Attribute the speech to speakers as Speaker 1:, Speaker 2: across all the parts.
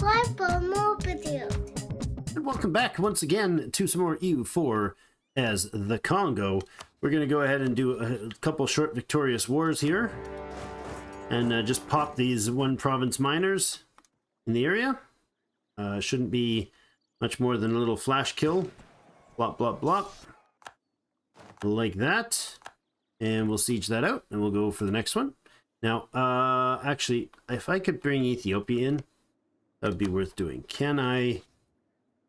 Speaker 1: subscribe for more videos.
Speaker 2: And welcome back once again to some more EU4 as the Congo. We're going to go ahead and do a couple short victorious wars here. And just pop these one province miners in the area. Shouldn't be much more than a little flash kill. Blop, blop, blop. Like that. And we'll siege that out and we'll go for the next one. Now, actually, if I could bring Ethiopia in, that would be worth doing. Can I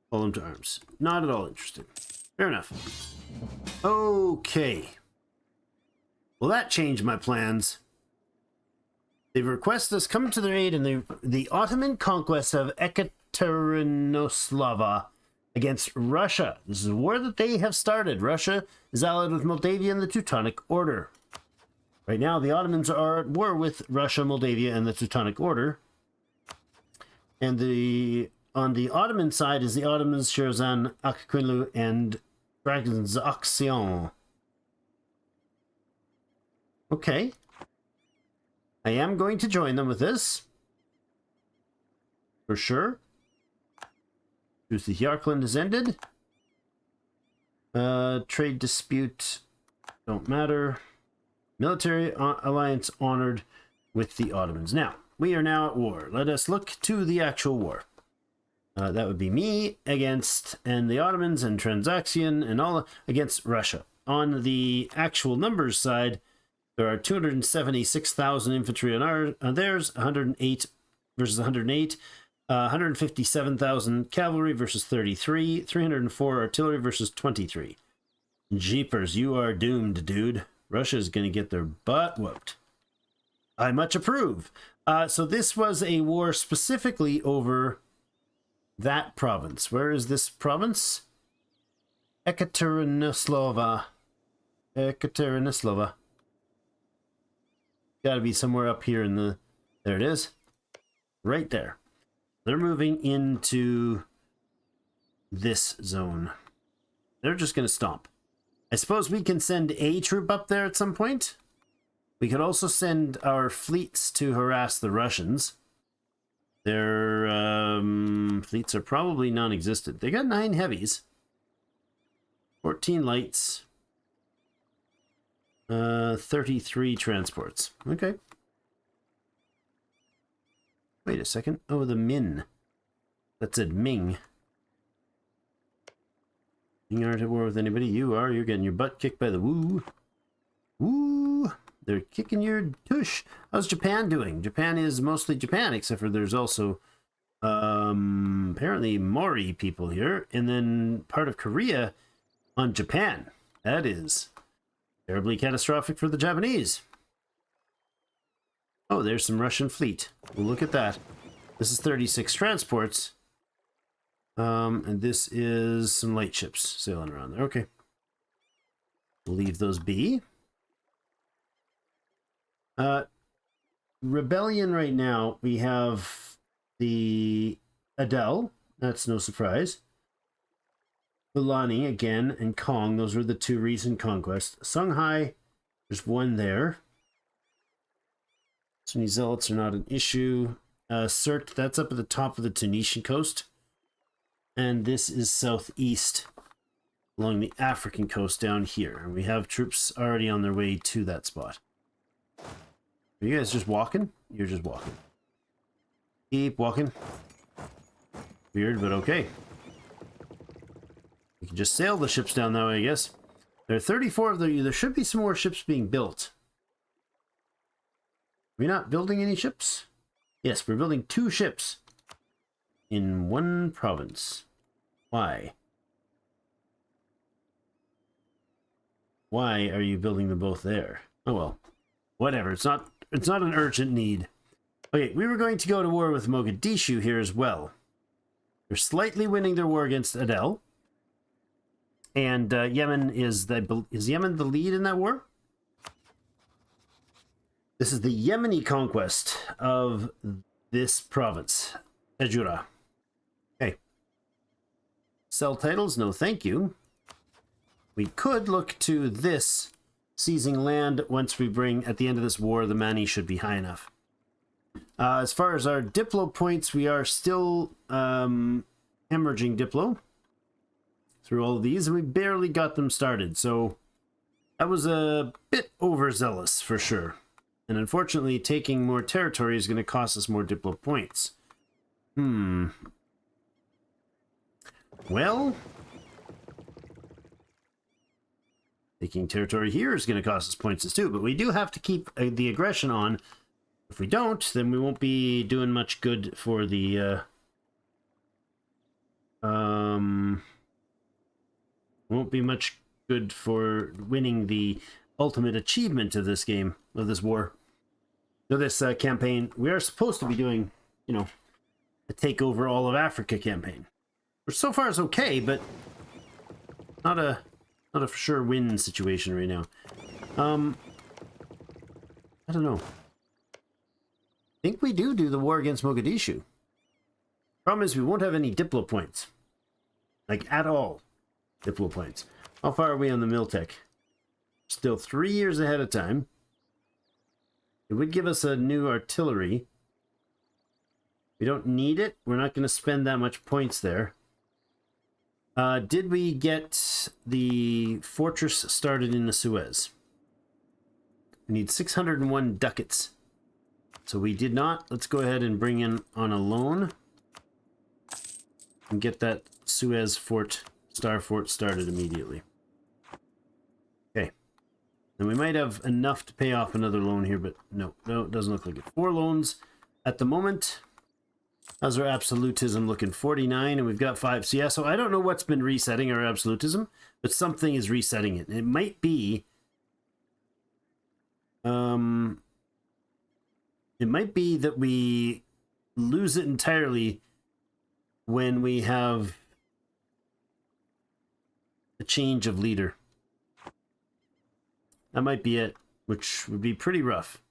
Speaker 2: call them to arms? Not at all interested. Fair enough. Okay. Well, that changed my plans. They've requested us come to their aid in the Ottoman conquest of Ekaterinoslava against Russia. This is a war that they have started. Russia is allied with Moldavia and the Teutonic Order. Right now, the Ottomans are at war with Russia, Moldavia, and the Teutonic Order. And on the Ottoman side is the Ottomans, Sherzan, Akquinlu, and Transaction. Okay. I am going to join them with this. For sure. Truce with Yarkland has ended. Trade dispute. Don't matter. Military alliance honored with the Ottomans. Now, we are now at war. Let us look to the actual war. That would be me against, and the Ottomans and Transaction and all against Russia. On the actual numbers side, there are 276,000 infantry on theirs, 108 versus 108, 157,000 cavalry versus 33, 304 artillery versus 23. Jeepers, you are doomed, dude. Russia's going to get their butt whooped. I much approve. So this was a war specifically over that province. Where is this province? Ekaterinoslava. Ekaterinoslava. Got to be somewhere up here in the... There it is. Right there. They're moving into this zone. They're just going to stomp. I suppose we can send a troop up there at some point. We could also send our fleets to harass the Russians. Their fleets are probably non-existent. They got 9 heavies. 14 lights. 33 transports. Okay. Wait a second. Oh, the Min. That said Ming. You aren't at war with anybody. You are. You're getting your butt kicked by the Woo. Woo. They're kicking your tush. How's Japan doing? Japan is mostly Japan, except for there's also apparently Mori people here. And then part of Korea on Japan. That is terribly catastrophic for the Japanese. Oh, there's some Russian fleet. We'll look at that. This is 36 transports. And this is some light ships sailing around there. Okay. We'll leave those be. Rebellion right now, we have the Adel. That's no surprise. Fulani again, and Kong. Those were the 2 recent conquests. Songhai, there's 1 there. Sunni Zealots are not an issue. Sirte, that's up at the top of the Tunisian coast. And this is southeast along the African coast down here. And we have troops already on their way to that spot. Are you guys just walking? You're just walking. Keep walking. Weird, but okay. We can just sail the ships down that way, I guess. There are 34 of them. There should be some more ships being built. Are we not building any ships? Yes, we're building 2 ships in 1 province. Why? Why are you building them both there? Oh well. Whatever. It's not an urgent need. Okay, we were going to go to war with Mogadishu here as well. They're slightly winning their war against Adel. And Yemen is Yemen the lead in that war? This is the Yemeni conquest of this province, Ejura. Okay. Sell titles? No, thank you. We could look to this seizing land once we bring, at the end of this war, the money should be high enough. As far as our Diplo points, we are still hemorrhaging Diplo through all of these, and we barely got them started. So that was a bit overzealous for sure. And unfortunately, taking more territory is going to cost us more Diplo points. Well, taking territory here is going to cost us points too, but we do have to keep the aggression on. If we don't, then we won't be doing much good for the won't be much good for winning the ultimate achievement of this game, of this war, of this campaign. We are supposed to be doing, you know, a take over all of Africa campaign, which so far is okay, but not a for sure win situation right now. I don't know. I think we do the war against Mogadishu. Problem is we won't have any Diplo points. Like, at all. Diplo points. How far are we on the Miltech? Still 3 years ahead of time. It would give us a new artillery. We don't need it. We're not going to spend that much points there. Did we get the fortress started in the Suez? We need 601 ducats. So we did not. Let's go ahead and bring in on a loan and get that Suez fort, Star Fort started immediately. Okay. And we might have enough to pay off another loan here, but no, it doesn't look like it. 4 loans at the moment. How's our absolutism looking? 49, and we've got 5. So yeah, so I don't know what's been resetting our absolutism, but something is resetting it. And it might be that we lose it entirely when we have a change of leader. That might be it, which would be pretty rough.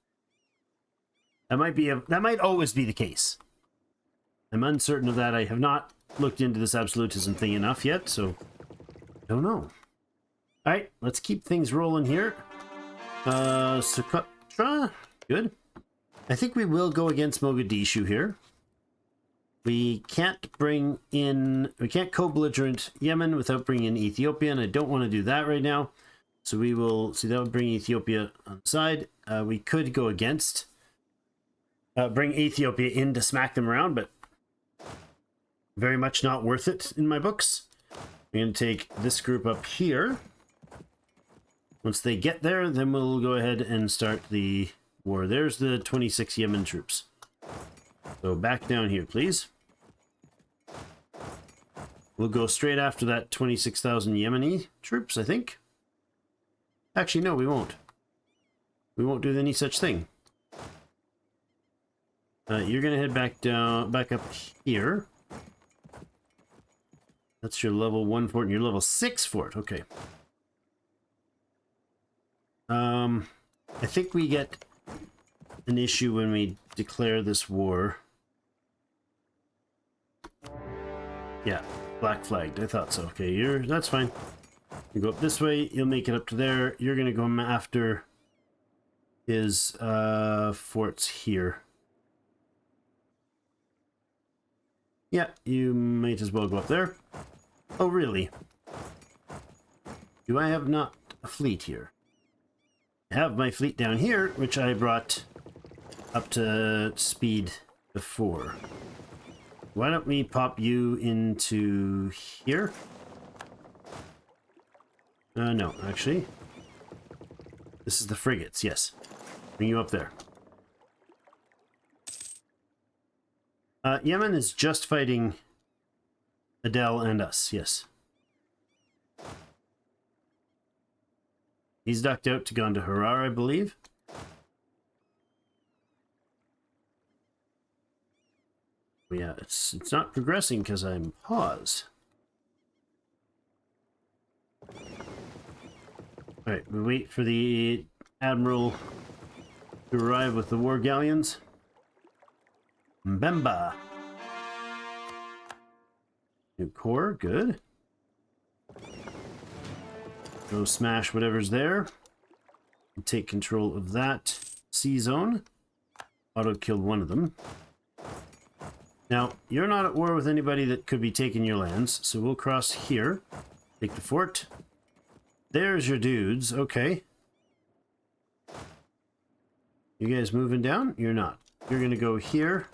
Speaker 2: That might always be the case. I'm uncertain of that. I have not looked into this absolutism thing enough yet, so I don't know. All right, let's keep things rolling here. Socotra, good. I think we will go against Mogadishu here. We can't co-belligerent Yemen without bringing in Ethiopia, and I don't want to do that right now. So we will, see, that would bring Ethiopia on the side. We could go against, bring Ethiopia in to smack them around, but very much not worth it in my books. I'm going to take this group up here. Once they get there, then we'll go ahead and start the war. There's the 26 Yemen troops. So back down here, please. We'll go straight after that 26,000 Yemeni troops, I think. Actually, no, we won't. We won't do any such thing. You're going to head back up here. That's your level 1 fort and your level 6 fort. Okay. I think we get an issue when we declare this war. Yeah, black flagged. I thought so. Okay, that's fine. You go up this way, you'll make it up to there. You're gonna go after his forts here. Yeah, you might as well go up there. Oh, really? Do I have not a fleet here? I have my fleet down here, which I brought up to speed before. Why don't we pop you into here? No, actually. This is the frigates, yes. Bring you up there. Yemen is just fighting Adel and us, yes. He's ducked out to go to Harar, I believe. But yeah, it's not progressing because I'm paused. Alright, we wait for the Admiral to arrive with the war galleons. Mbemba. New core, good. Go smash whatever's there. And take control of that sea zone. auto-killed one of them. Now, you're not at war with anybody that could be taking your lands, so we'll cross here. Take the fort. There's your dudes. Okay. You guys moving down? You're not. You're going to go here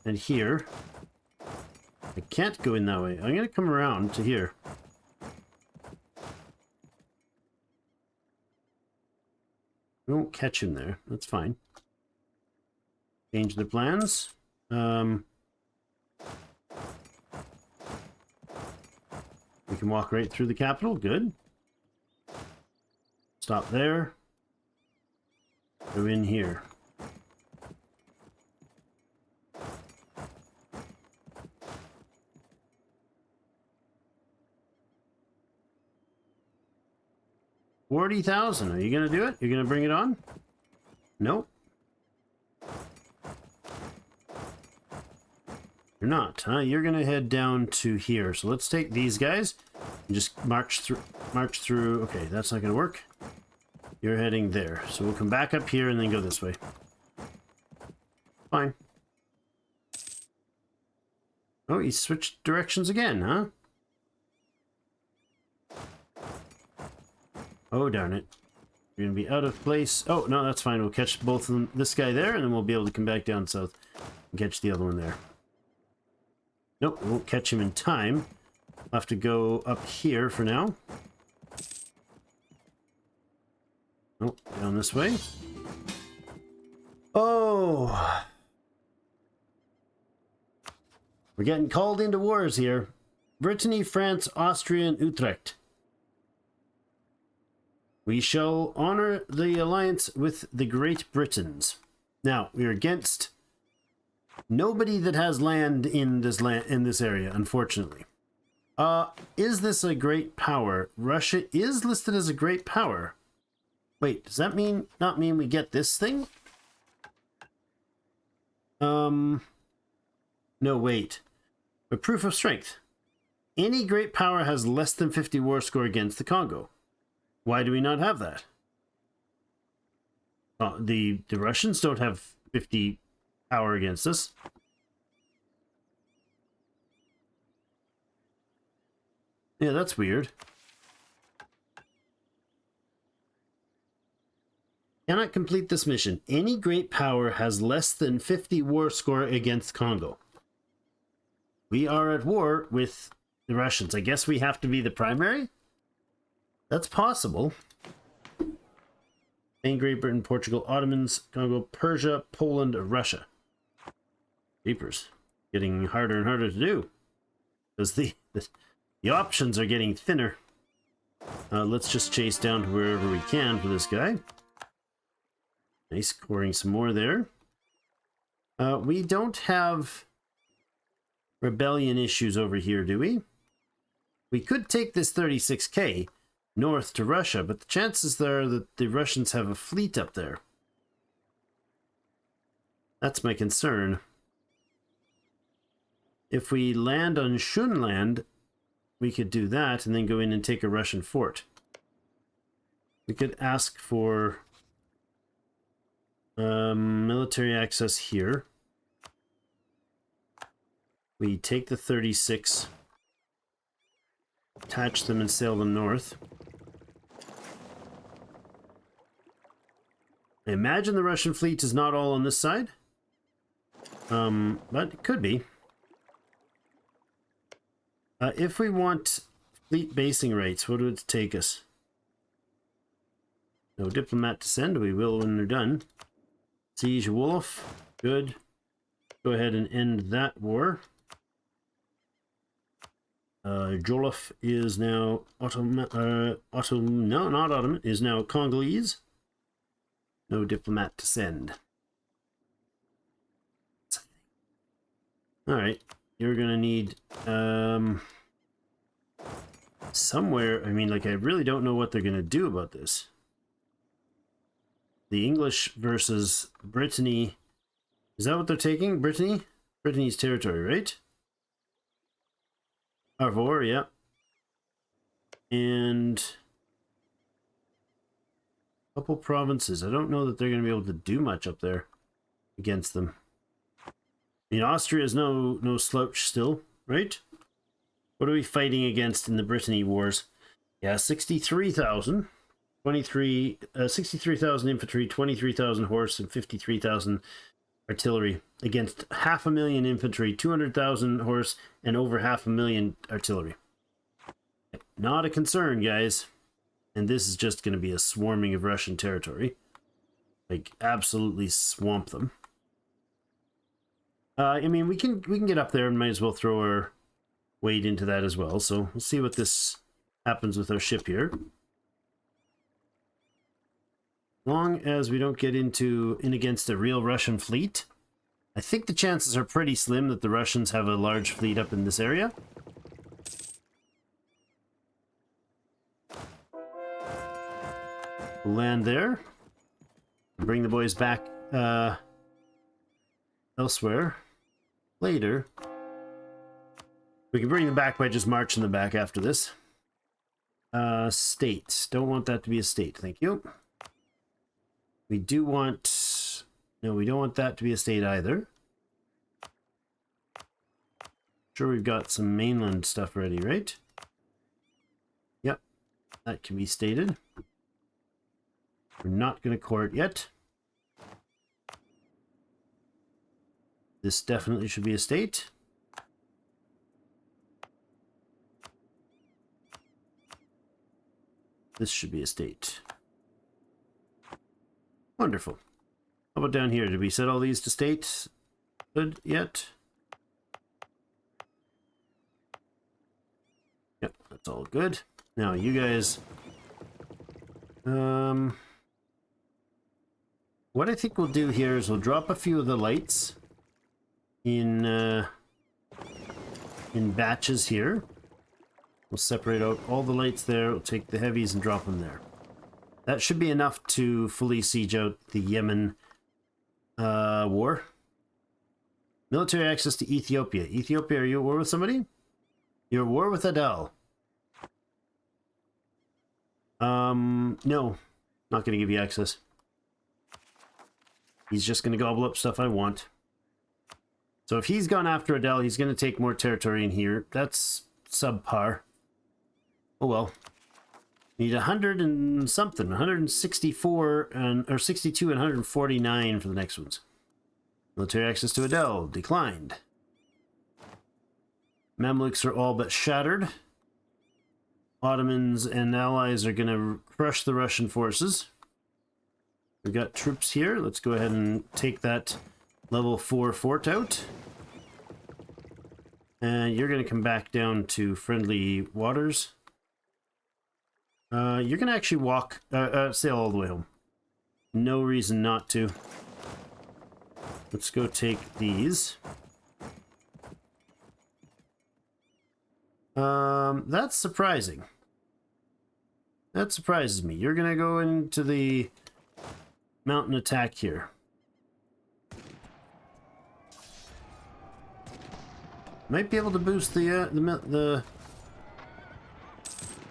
Speaker 2: and here. I can't go in that way. I'm going to come around to here. We won't catch him there. That's fine. Change the plans. We can walk right through the capital. Good. Stop there. Go in here. $40,000. Are you going to do it? You're going to bring it on? Nope. You're not, huh? You're going to head down to here. So let's take these guys and just march through. Okay, that's not going to work. You're heading there. So we'll come back up here and then go this way. Fine. Oh, he switched directions again, huh? Oh, darn it. You're going to be out of place. Oh, no, that's fine. We'll catch both of them, this guy there, and then we'll be able to come back down south and catch the other one there. Nope, we won't catch him in time. I'll have to go up here for now. Oh, down this way. Oh! We're getting called into wars here. Brittany, France, Austria, and Utrecht. We shall honor the alliance with the Great Britons. Now, we are against nobody that has land in this area, unfortunately. Is this a great power? Russia is listed as a great power. Wait, does that not mean we get this thing? No, wait. A proof of strength. Any great power has less than 50 war score against the Congo. Why do we not have that? The Russians don't have 50 power against us. Yeah, that's weird. Cannot complete this mission. Any great power has less than 50 war score against Congo. We are at war with the Russians. I guess we have to be the primary? That's possible. Spain, Great Britain, Portugal, Ottomans, Congo, Persia, Poland, Russia. Jeepers. Getting harder and harder to do. Because the options are getting thinner. Let's just chase down to wherever we can for this guy. Nice, scoring some more there. We don't have rebellion issues over here, do we? We could take this 36k north to Russia, but the chances are that the Russians have a fleet up there. That's my concern. If we land on Shunland, we could do that and then go in and take a Russian fort. We could ask for military access here. We take the 36, attach them and sail them north. I imagine the Russian fleet is not all on this side. But it could be. If we want fleet basing rates, what would it take us? No diplomat to send. We will when they're done. Siege Wolof. Good. Go ahead and end that war. Joloffe is now no, not Ottoman, is now Congolese. No diplomat to send. Alright, you're gonna need somewhere, I mean, like, I really don't know what they're gonna do about this. The English versus Brittany. Is that what they're taking? Brittany? Brittany's territory, right? Arvor, yeah. And a couple provinces. I don't know that they're going to be able to do much up there. against them. I mean, Austria is no slouch still, right? What are we fighting against in the Brittany Wars? Yeah, 63,000. 63,000 infantry, 23,000 horse, and 53,000 artillery against 500,000 infantry, 200,000 horse, and over 500,000 artillery. Not a concern, guys. And this is just going to be a swarming of Russian territory. Like, absolutely swamp them. I mean, we can get up there and might as well throw our weight into that as well. So we'll see what this happens with our ship here. Long as we don't get in against a real Russian fleet. I think the chances are pretty slim that the Russians have a large fleet up in this area. We'll land there. Bring the boys back elsewhere later. We can bring them back by just marching them back after this. State. Don't want that to be a state. Thank you. We do want... No, we don't want that to be a state either. Sure, we've got some mainland stuff ready, right? Yep. That can be stated. We're not going to core it yet. This definitely should be a state. This should be a state. Wonderful. How about down here? Did we set all these to state? Good yet? Yep, that's all good. Now, you guys... what I think we'll do here is we'll drop a few of the lights in batches here. We'll separate out all the lights there. We'll take the heavies and drop them there. That should be enough to fully siege out the Yemen war. Military access to Ethiopia. Ethiopia, are you at war with somebody? You're at war with Adel. No. Not going to give you access. He's just going to gobble up stuff I want. So if he's gone after Adel, he's going to take more territory in here. That's subpar. Oh well. Need 100 and something. 164 and or 62 and 149 for the next ones. Military access to Adel declined. Mamluks are all but shattered. Ottomans and allies are going to crush the Russian forces. We've got troops here. Let's go ahead and take that level 4 fort out. And you're going to come back down to friendly waters. You're going to actually walk, sail all the way home. No reason not to. Let's go take these. That's surprising. That surprises me. You're going to go into the mountain attack here. Might be able to boost the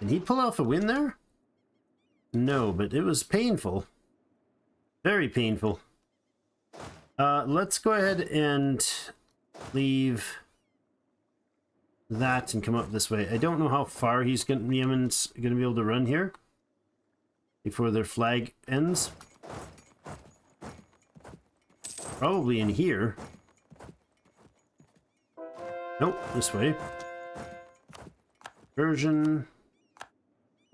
Speaker 2: Did he pull off a win there? No, but it was painful. Very painful. Let's go ahead and leave that and come up this way. I don't know how far Yemen's going to be able to run here before their flag ends. Probably in here. Nope, this way. Persian.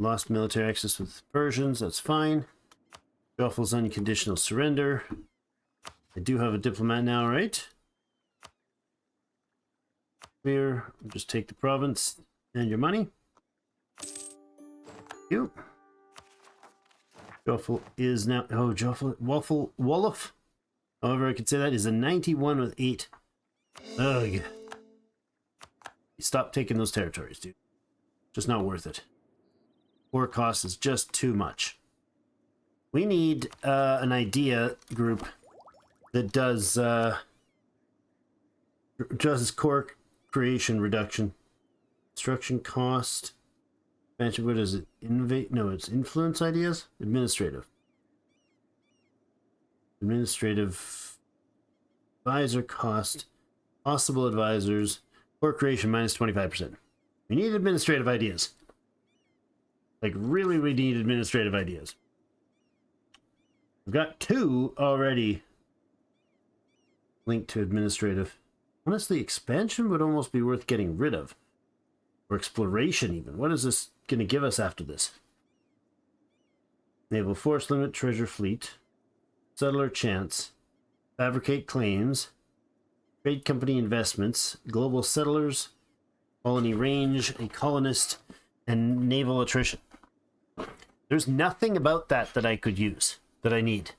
Speaker 2: Lost military access with Persians, that's fine. Joffel's unconditional surrender. I do have a diplomat now, right? Here, I'll just take the province and your money. You. Joffel is now... Oh, Joffel... Wolof. However I could say that is a 91 with 8. Ugh. Stop taking those territories, dude. Just not worth it. War cost is just too much. We need an idea group that does core creation reduction. Construction cost. What is it? Innovate? No, it's influence ideas? Administrative. Administrative Advisor cost. Possible advisors. Work creation minus 25%. We need administrative ideas. Like, really, we need administrative ideas. We've got 2 already linked to administrative. Honestly, expansion would almost be worth getting rid of. Or exploration, even. What is this going to give us after this? Naval force limit, treasure fleet, settler chance, fabricate claims, trade company investments, global settlers, colony range, a colonist, and naval attrition. There's nothing about that that I could use, that I need.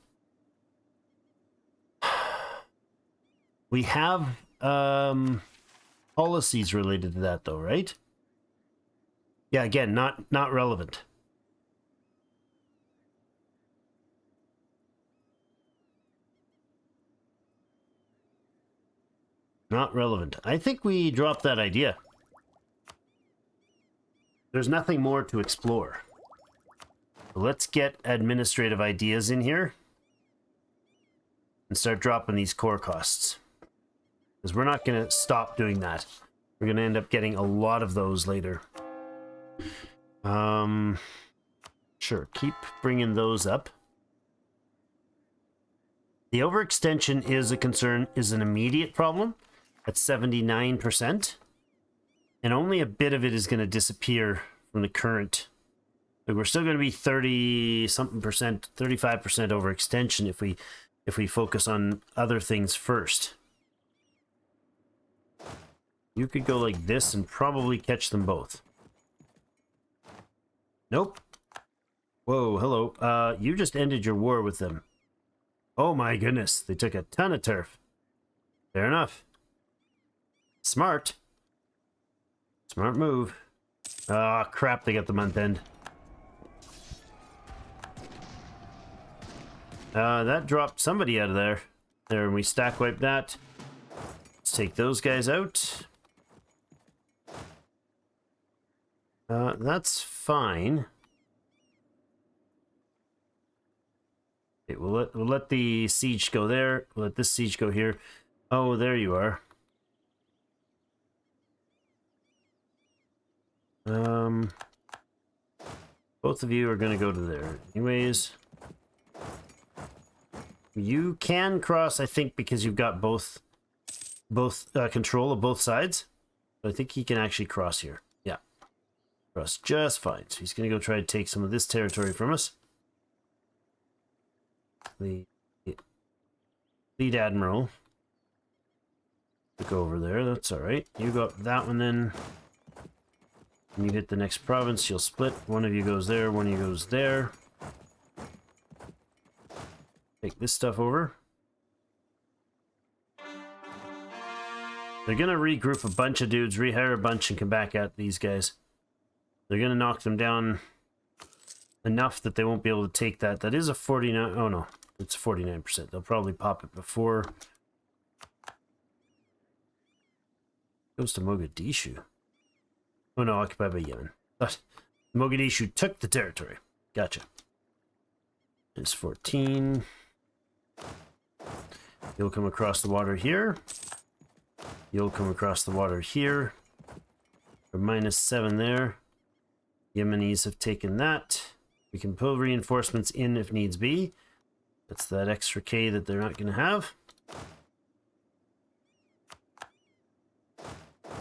Speaker 2: We have policies related to that, though, right? Yeah, again, not relevant. Not relevant. I think we dropped that idea. There's nothing more to explore. Let's get administrative ideas in here and start dropping these core costs. Because we're not going to stop doing that. We're going to end up getting a lot of those later. Sure, keep bringing those up. The overextension is a concern, is an immediate problem at 79%. And only a bit of it is going to disappear from the current. Like, we're still going to be 30-something percent, 35% overextension if we focus on other things first. You could go like this and probably catch them both. Nope. Whoa, hello. You just ended your war with them. Oh my goodness, they took a ton of turf. Fair enough. Smart. Smart move. Ah, crap, they got the month end. That dropped somebody out of there. There, and we stack wipe that. Let's take those guys out. That's fine. Okay, we'll let the siege go there. We'll let this siege go here. Oh, there you are. Both of you are going to go to there. Anyways. You can cross, I think, because you've got both control of both sides. But I think he can actually cross here. Yeah. Cross just fine. So he's going to go try to take some of this territory from us. The lead admiral. Go over there. That's all right. You go up that one then. When you hit the next province, you'll split. One of you goes there, one of you goes there. Take this stuff over. They're going to regroup a bunch of dudes, rehire a bunch, and come back at these guys. They're going to knock them down enough that they won't be able to take that. That is a 49... Oh, no. It's 49%. They'll probably pop it before... Goes to Mogadishu. Oh, no. Occupied by Yemen. But Mogadishu took the territory. Gotcha. It's 14... You'll come across the water here. You'll come across the water here. We're -7 there. Yemenis have taken that. We can pull reinforcements in if needs be. That's that extra K that they're not going to have.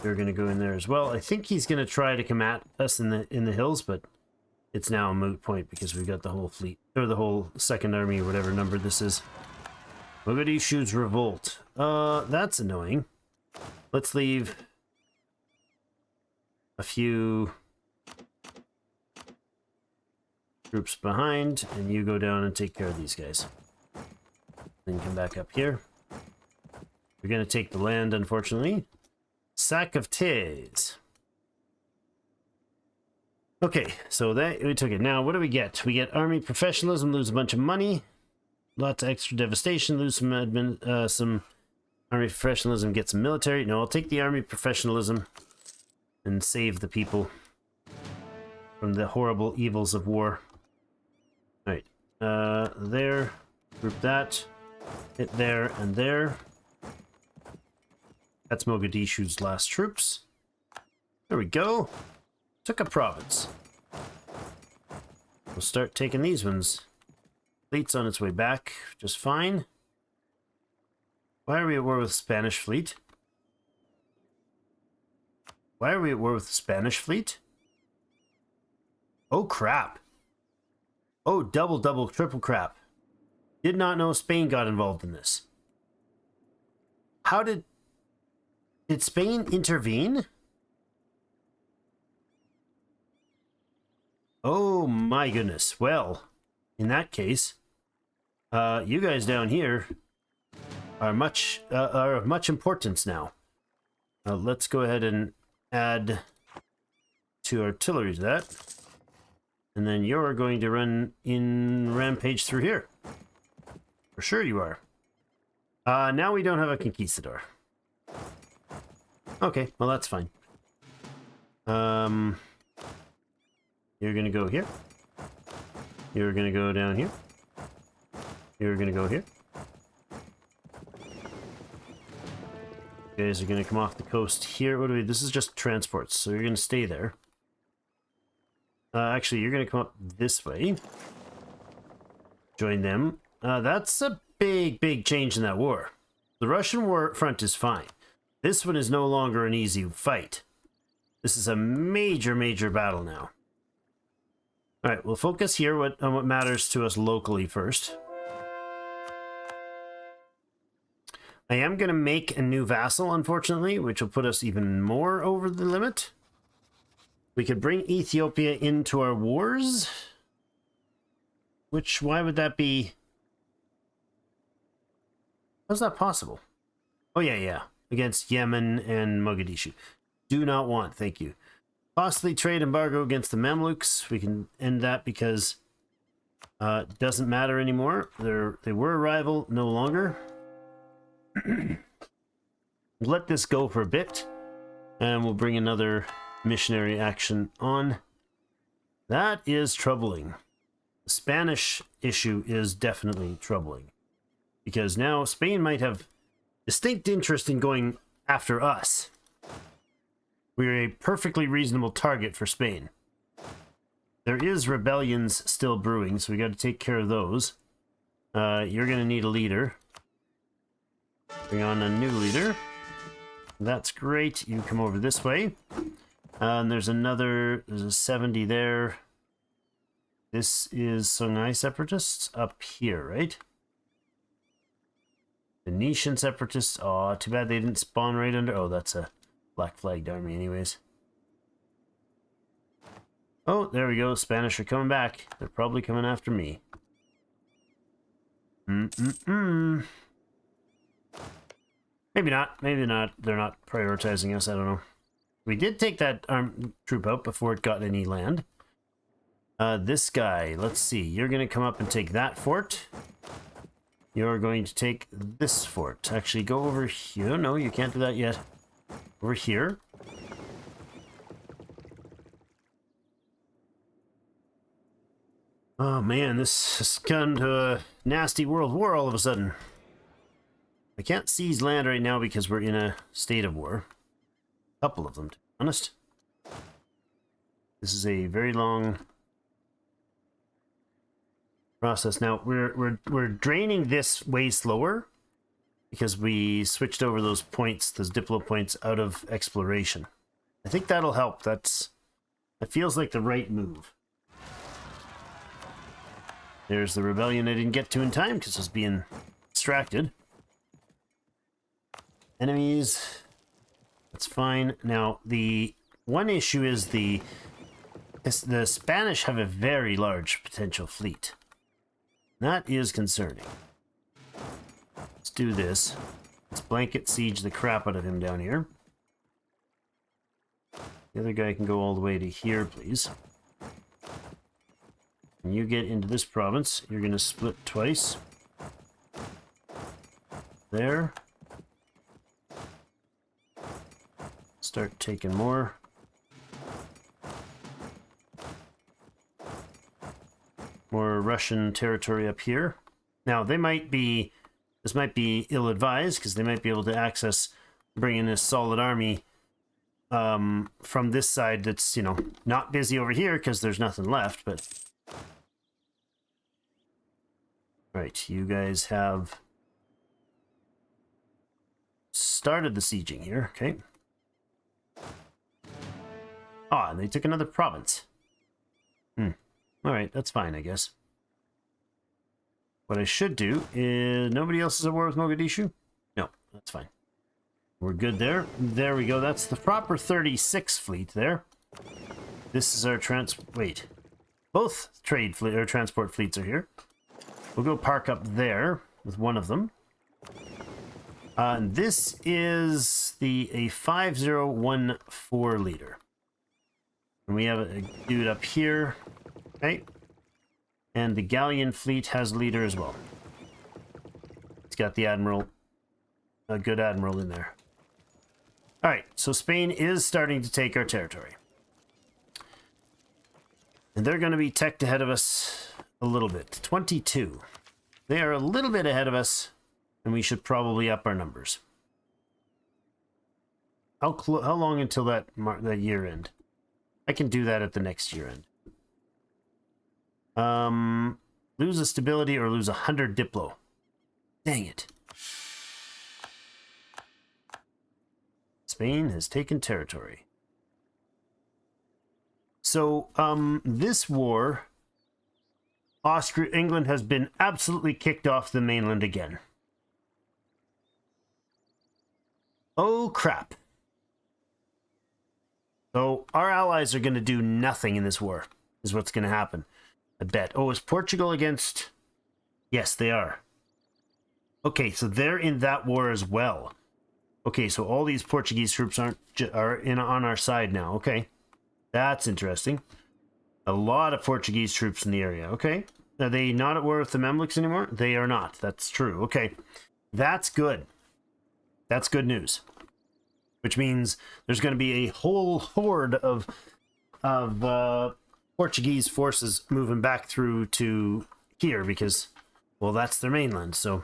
Speaker 2: They're going to go in there as well. I think he's going to try to come at us in the hills, but it's now a moot point because we've got the whole fleet, or the whole second army, or whatever number this is. Mogadishu's revolt. That's annoying. Let's leave a few groups behind, and you go down and take care of these guys. Then come back up here. We're going to take the land, unfortunately. Sack of Tays. Okay, so that we took it. Now, what do we get? We get army professionalism, lose a bunch of money. Lots of extra devastation, lose some some army professionalism, get some military. No, I'll take the army professionalism and save the people from the horrible evils of war. Alright, there, group that, hit there and there. That's Mogadishu's last troops. There we go. Took a province. We'll start taking these ones. Fleet's on its way back, just fine. Why are we at war with the Spanish fleet? Why are we at war with the Spanish fleet? Oh, crap. Oh, double, triple crap. Did not know Spain got involved in this. How did Spain intervene? Oh my goodness. Well, in that case, you guys down here are of much importance now. Let's go ahead and add 2 artillery to that. And then you're going to run in rampage through here. For sure you are. Now we don't have a conquistador. Okay, well that's fine. You're gonna go here. You're gonna go down here. You're gonna go here. You guys are gonna come off the coast here. What do we? This is just transports, so you're gonna stay there. Actually, you're gonna come up this way. Join them. That's a big change in that war. The Russian war front is fine. This one is no longer an easy fight. This is a major battle now. All right, we'll focus here on what matters to us locally first. I am going to make a new vassal, unfortunately, which will put us even more over the limit. We could bring Ethiopia into our wars. Why would that be? How's that possible? Oh, yeah. Against Yemen and Mogadishu. Do not want, thank you. Costly trade embargo against the Mamluks. We can end that because it doesn't matter anymore. They were a rival, no longer. Let this go for a bit, and we'll bring another missionary action on. That is troubling. The Spanish issue is definitely troubling, because now Spain might have distinct interest in going after us. We're a perfectly reasonable target for Spain. There is rebellions still brewing, so we got to take care of those. You're going to need a leader. Bring on a new leader. That's great. You come over this way. And there's a 70 there. This is Songhai separatists up here, right? Venetian separatists. Oh, too bad they didn't spawn right under. Oh, that's a black flagged army anyways. Oh, there we go. Spanish are coming back. They're probably coming after me. Maybe not. Maybe not. They're not prioritizing us. I don't know. We did take that armed troop out before it got any land. This guy, let's see. You're going to come up and take that fort. You're going to take this fort. Actually, go over here. No, you can't do that yet. Over here. Oh man, this has come to a nasty world war all of a sudden. I can't seize land right now because we're in a state of war. A couple of them, to be honest. This is a very long process. Now we're draining this way slower because we switched over those points, those diplo points, out of exploration. I think that'll help. That feels like the right move. There's the rebellion I didn't get to in time because I was being distracted. Enemies. That's fine. Now, the one issue is the Spanish have a very large potential fleet. That is concerning. Let's do this. Let's blanket siege the crap out of him down here. The other guy can go all the way to here, please. When you get into this province, you're going to split twice. There. Start taking more. More Russian territory up here. Now, this might be ill-advised, because they might be able to access bring in a solid army from this side that's, you know, not busy over here because there's nothing left, but... Right, you guys have started the sieging here, okay. Ah, and they took another province. Alright, that's fine, I guess. What I should do is... Nobody else is at war with Mogadishu? No, that's fine. We're good there. There we go. That's the proper 36 fleet there. This is our Wait. Both trade fleet or transport fleets are here. We'll go park up there with one of them. And this is a 5014 leader. And we have a dude up here. Okay. And the galleon fleet has a leader as well. It's got the admiral, a good admiral in there. All right, so Spain is starting to take our territory. And they're going to be teched ahead of us a little bit. 22. They are a little bit ahead of us, and we should probably up our numbers. How long until that year end? I can do that at the next year end. Lose a stability or lose 100 Diplo. Dang it. Spain has taken territory. So, this war, England has been absolutely kicked off the mainland again. Oh, crap. So, our allies are going to do nothing in this war, is what's going to happen. I bet. Oh, is Portugal against... Yes, they are. Okay, so they're in that war as well. Okay, so all these Portuguese troops are on our side now. Okay, that's interesting. A lot of Portuguese troops in the area. Okay, are they not at war with the Mamluks anymore? They are not. That's true. Okay, that's good. That's good news. Which means there's going to be a whole horde of Portuguese forces moving back through to here because, well, that's their mainland. So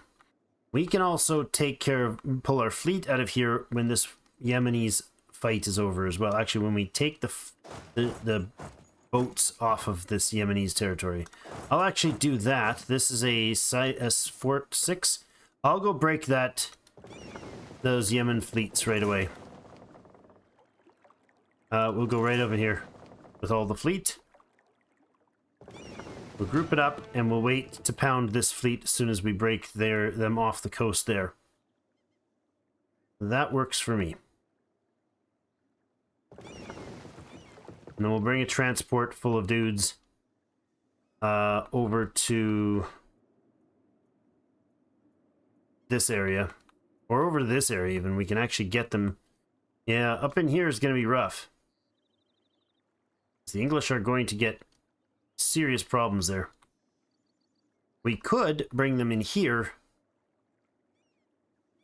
Speaker 2: we can also pull our fleet out of here when this Yemenis fight is over as well. Actually, when we take the boats off of this Yemenis territory, I'll actually do that. This is a Fort 6. I'll go break those Yemen fleets right away. We'll go right over here with all the fleet. We'll group it up, and we'll wait to pound this fleet as soon as we break them off the coast there. That works for me. And then we'll bring a transport full of dudes over to this area. Or over to this area even. We can actually get them. Yeah, up in here is going to be rough. The English are going to get serious problems there. We could bring them in here,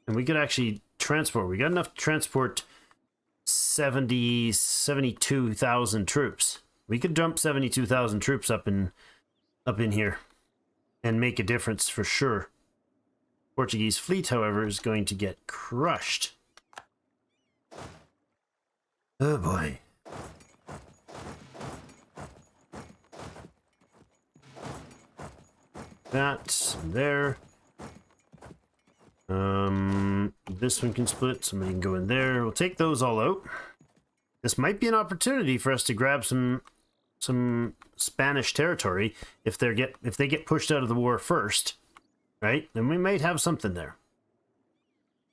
Speaker 2: and we could actually transport. We got enough to transport 72,000 troops. We could dump 72,000 troops up in here and make a difference for sure. Portuguese fleet, however, is going to get crushed. Oh boy. That there. This one can split. Somebody can go in there. We'll take those all out. This might be an opportunity for us to grab some Spanish territory if they get pushed out of the war first, right? Then we might have something there.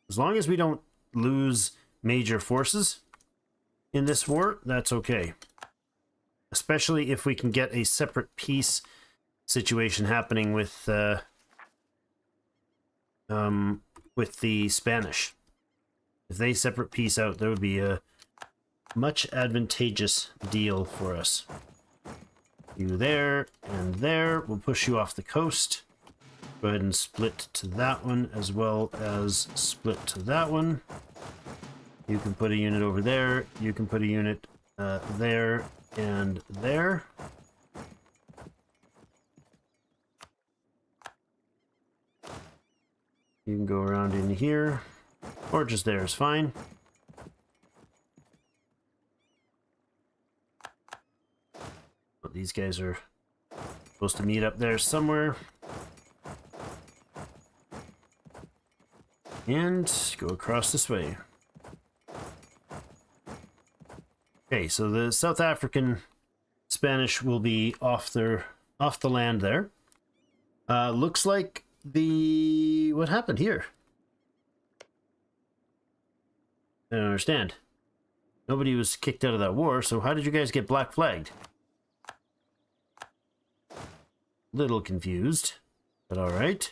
Speaker 2: As long as we don't lose major forces in this war, that's okay. Especially if we can get a separate peace situation happening with the Spanish. If they separate peace out, that would be a much advantageous deal for us. You there and there. We'll push you off the coast. Go ahead and split to that one as well as split to that one. You can put a unit over there. You can put a unit there and there. You can go around in here. Or just there is fine. But these guys are supposed to meet up there somewhere. And go across this way. Okay, so the South African Spanish will be off the land there. Looks like what happened here? I don't understand. Nobody was kicked out of that war, so how did you guys get black flagged? Little confused, but all right.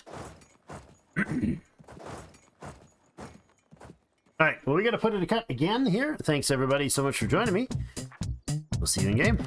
Speaker 2: All right, well, we got to put it a cut again here. Thanks, everybody, so much for joining me. We'll see you in game.